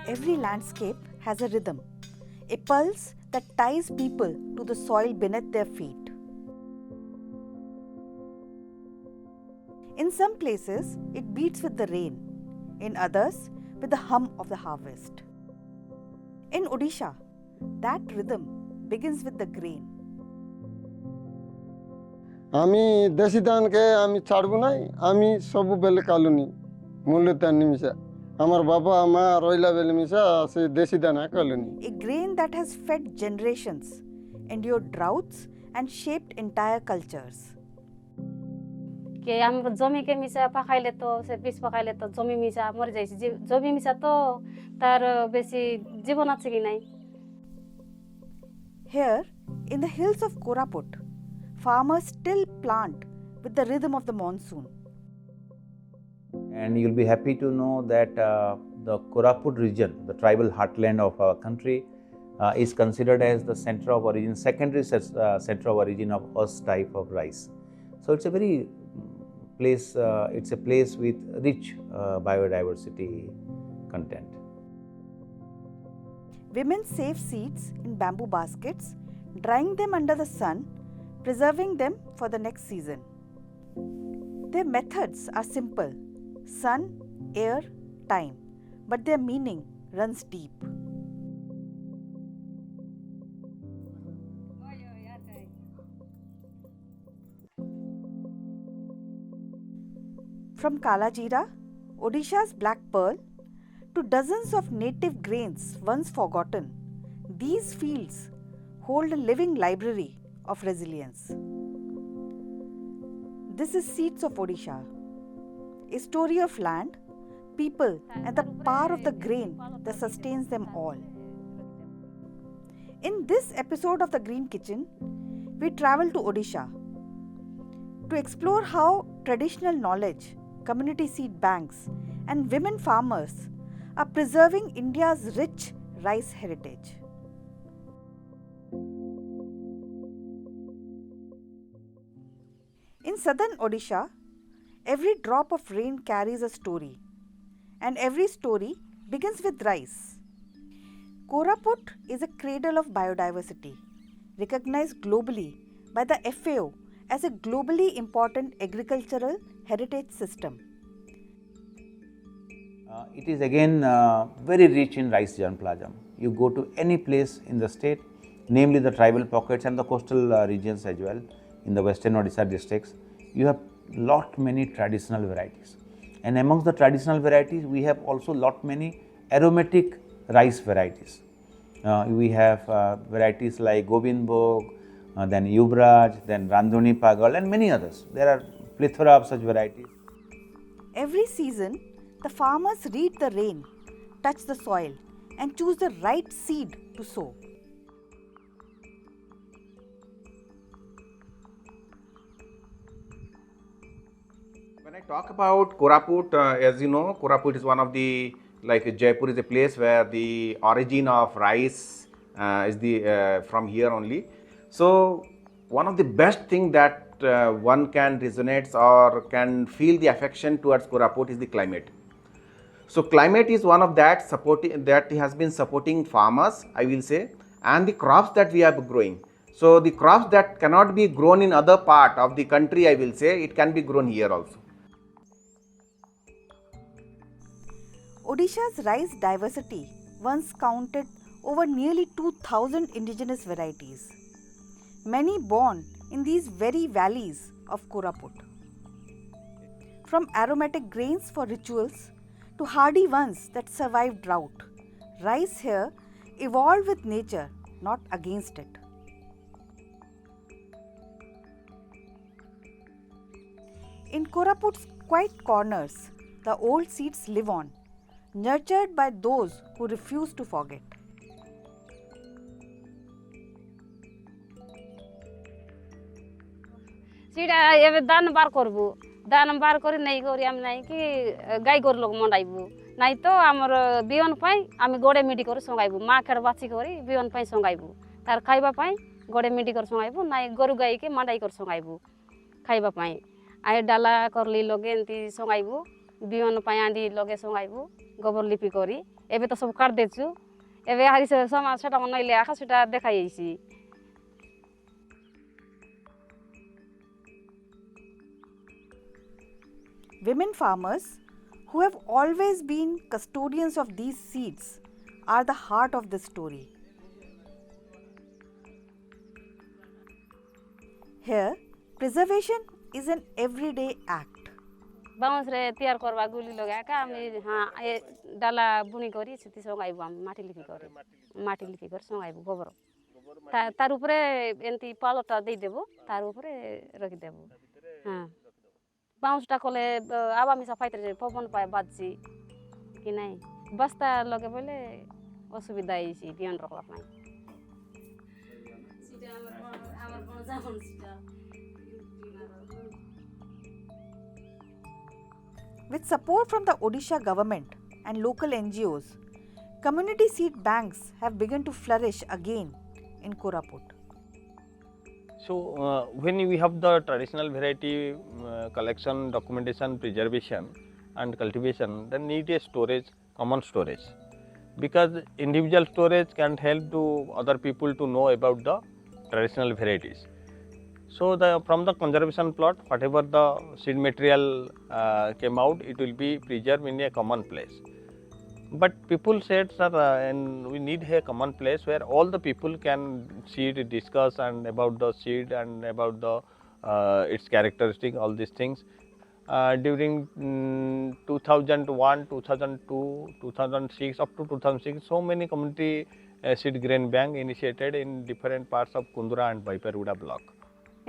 Every landscape has a rhythm, a pulse that ties people to the soil beneath their feet. In some places, it beats with the rain, in others, with the hum of the harvest. In Odisha, that rhythm begins with the grain. আমি দেশি ধানকে আমি ছাড়বো নাই, আমি সবু বেলে কালুনি মূল্যতে নিমিশা আমার বাবা মা রইলা বেলে মিশা সে দেশি ধান কালুনি। A grain that has fed generations, endured droughts and shaped entire cultures. के हाम्रो जमीके मिसा पकाइले त से बिस पकाइले त जमी मिसा मर जाइछि जमी मिसा त तार बेसी जीवन अछि कि नै। Here, in the hills of Koraput, farmers still plant with the rhythm of the monsoon. And you'll be happy to know that the Koraput region, the tribal heartland of our country, is considered as the center of origin, secondary center of origin of us type of rice. So it's a very place, it's a place with rich biodiversity content. Women save seeds in bamboo baskets, drying them under the sun, preserving them for the next season. Their methods are simple: sun, air, time, but their meaning runs deep. From Kalajeera, Odisha's black pearl, to dozens of native grains once forgotten, these fields hold a living library of resilience. This is Seeds of Odisha, a story of land, people, and the power of the grain that sustains them all. In this episode of The Green Kitchen, we travel to Odisha to explore how traditional knowledge, community seed banks, and women farmers are preserving India's rich rice heritage. In southern Odisha, every drop of rain carries a story, and every story begins with rice. Koraput is a cradle of biodiversity, recognized globally by the FAO as a globally important agricultural heritage system. It is again very rich in rice germplasm. You go to any place in the state, namely the tribal pockets and the coastal regions as well, in the western Odisha districts, you have many traditional varieties. And amongst the traditional varieties, we have also many aromatic rice varieties. We have varieties like Govind Bhog, then Yuvraj, then Randhuni Pagal, and many others. There are plethora of such varieties. Every season, the farmers read the rain, touch the soil, and choose the right seed to sow. When I talk about Koraput, as you know, Koraput is one of the, like Jaipur is a place where the origin of rice is from here only. So one of the best thing that one can resonate or can feel the affection towards Koraput is the climate. So climate is one of that has been supporting farmers, I will say, and the crops that we are growing. So the crops that cannot be grown in other part of the country, I will say, it can be grown here also. Odisha's rice diversity once counted over nearly 2,000 indigenous varieties, many born in these very valleys of Koraput. From aromatic grains for rituals to hardy ones that survive drought, rice here evolved with nature, not against it. In Koraput's quiet corners, the old seeds live on, nurtured by those who refuse to forget. SIDA एबे दान बार करबू दान बार करी नै करी हम नै कि गाय गोर लोग मंडाइबू नै तो हमर बियन पई हम गोडे मिडी कर संगाइबू मा खेड बाची करी बियन पई संगाइबू तार खाइबा पई गोडे मिडी कर संगाइबू नै गोरु गाय के मंडाई कर संगाइबू खाइबा पई आय डाला करली लोगे एंती संगाइबू ବିହନ ପାଇଁ ଆଣ୍ଡି ଲଗେ ସଙ୍ଗାଇବୁ ଗୋବର ଲିପି କରି ଏବେ ତ ସବୁ କାଟି ଦେଛୁ ଏବେ ହାରି ସେ ସମାଜ ସେଟା ମନେଇଲେ ଆଖା ସେଟା ଦେଖାଯାଇଛି Women farmers, who have always been custodians of these seeds, are the heart of this story. Here, preservation is an everyday act. Bounce रे तैयार करवा गुली लगा का हम हां ए डाला बुनी करी सेति सगाइबु हम माटी लिपि कर सगाइबु गोबर तार ऊपर एंती पालटा दे देबो तार ऊपर रखि देबो हां बाउंस टा कोले आबा मिसा फाइतर पवन पाए बाजी कि नहीं बस्ता लगे बोले असुविधा आइसी बियन रखला पाए सीटा हमर बन जावन सीटा With support from the Odisha government and local NGOs, community seed banks have begun to flourish again in Koraput. So, when we have the traditional variety collection, documentation, preservation and cultivation, then need a storage, common storage, because individual storage can help to other people to know about the traditional varieties. So, from the conservation plot, whatever the seed material came out, it will be preserved in a common place. But people said, sir, and we need a common place where all the people can discuss and about the seed and about the its characteristic, all these things. During 2001, 2002, 2006, up to 2006, so many community seed grain bank initiated in different parts of Kundura and Vibha block.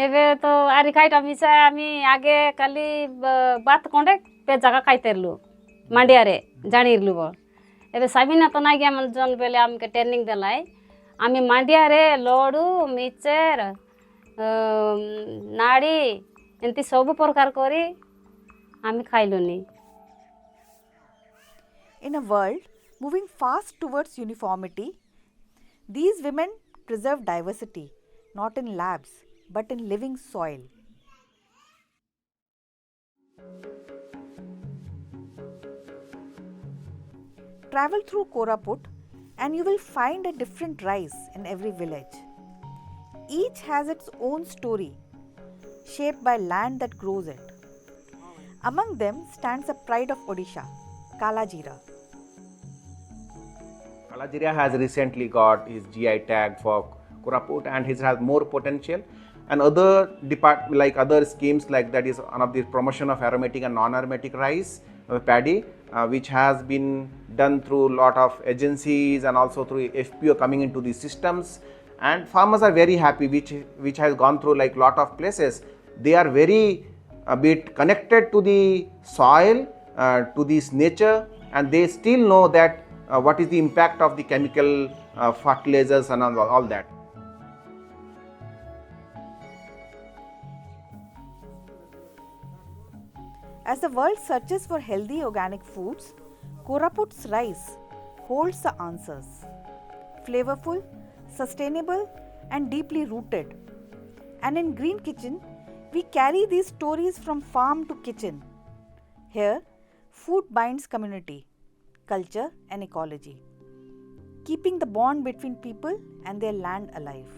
ଏବେ ତ ଆରି ଖାଇଟା ମିଶା ଆମେ ଆଗେ କାଲି ବାତ କଣ୍ଡେ pay ଜାଗା ଖାଇତେରଲୁ ମାଣ୍ଡିଆରେ ଜାଣିରଲୁ ବ ଏବେ ସାବିନା ତ ନାଗି ଆମ ଜନ ବେଲେ ଆମକେ ଟ୍ରେନିଂ ଦେଲାଏ ଆମେ ମାଣ୍ଡିଆରେ ଲଡୁ ମିଚେର ନାଡ଼ି ଏନ୍ତି ସବୁ ପ୍ରକାର କରି ଆମେ ଖାଇଲୁନି In a world moving fast towards uniformity, these women preserve diversity, not in labs, but in living soil. Travel through Koraput and you will find a different rice in every village. Each has its own story, shaped by land that grows it. Among them stands a pride of Odisha, Kalajeera. Kalajeera has recently got his GI tag for Koraput and it has more potential. And other other schemes like that is one of the promotion of aromatic and non-aromatic rice, paddy, which has been done through lot of agencies and also through FPO coming into these systems. And farmers are very happy, which has gone through like lot of places. They are very a bit connected to the soil, to this nature, and they still know that what is the impact of the chemical fertilizers and all that. As the world searches for healthy organic foods, Koraput's rice holds the answers. Flavorful, sustainable and deeply rooted. And in Green Kitchen, we carry these stories from farm to kitchen. Here, food binds community, culture and ecology, keeping the bond between people and their land alive.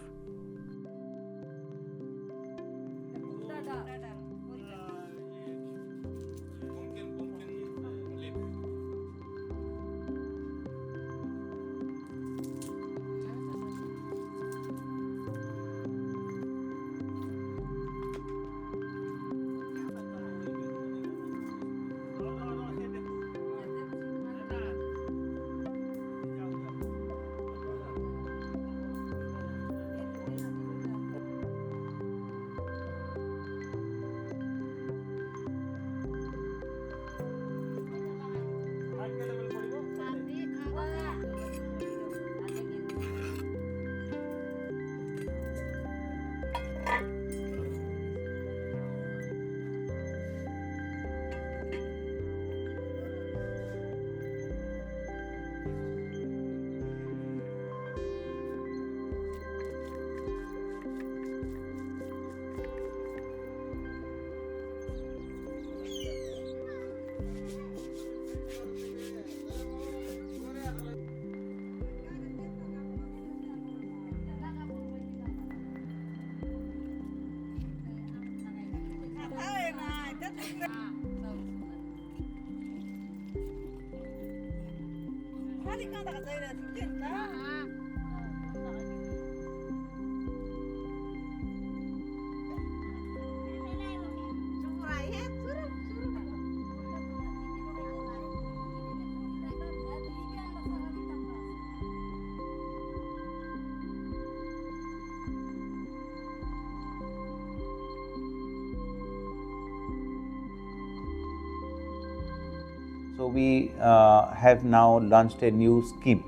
So we have now launched a new scheme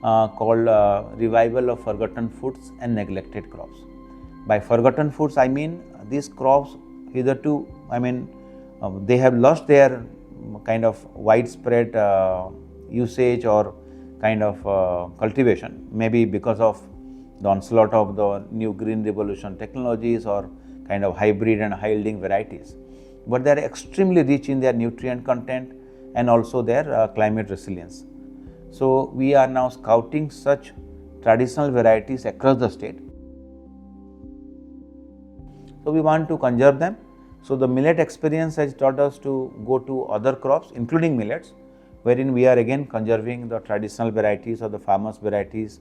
called Revival of Forgotten Foods and Neglected Crops. By forgotten foods, I mean these crops hitherto, they have lost their kind of widespread usage or kind of cultivation, maybe because of the onslaught of the new green revolution technologies or kind of hybrid and high yielding varieties. But they are extremely rich in their nutrient content and also their climate resilience. So we are now scouting such traditional varieties across the state. So we want to conserve them. So the millet experience has taught us to go to other crops including millets, wherein we are again conserving the traditional varieties or the farmers' varieties.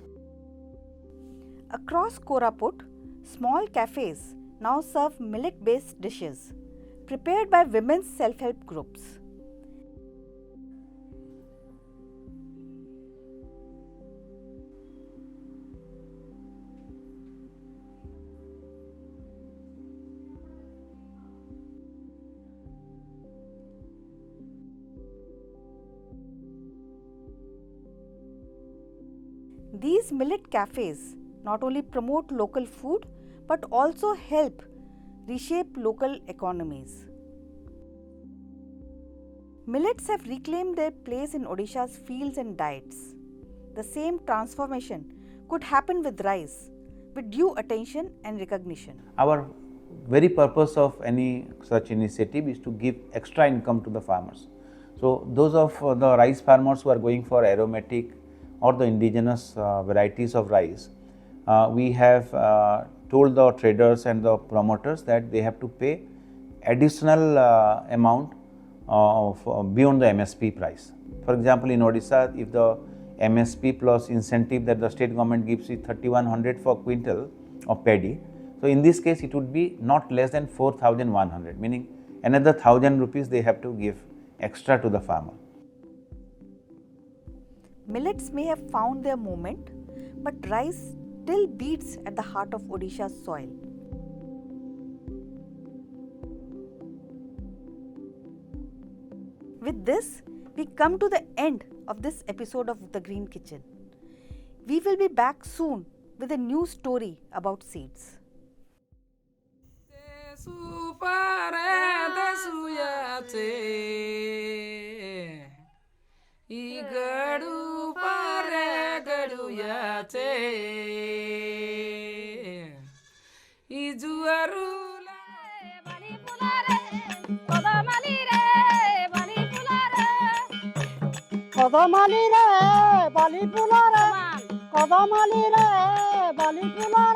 Across Koraput, small cafes now serve millet-based dishes prepared by women's self-help groups. These millet cafes not only promote local food but also help reshape local economies. Millets have reclaimed their place in Odisha's fields and diets. The same transformation could happen with rice with due attention and recognition. Our very purpose of any such initiative is to give extra income to the farmers. So those of the rice farmers who are going for aromatic or the indigenous varieties of rice, we have told the traders and the promoters that they have to pay additional amount of beyond the MSP price. For example, in Odisha, if the MSP plus incentive that the state government gives is 3,100 for quintal of paddy, so in this case it would be not less than 4,100, meaning another 1,000 rupees they have to give extra to the farmer. Millets may have found their moment, but rice still beats at the heart of Odisha's soil. With this, we come to the end of this episode of The Green Kitchen. We will be back soon with a new story about seeds. Kodamali re, bali pula re, Kodamali re, bali pula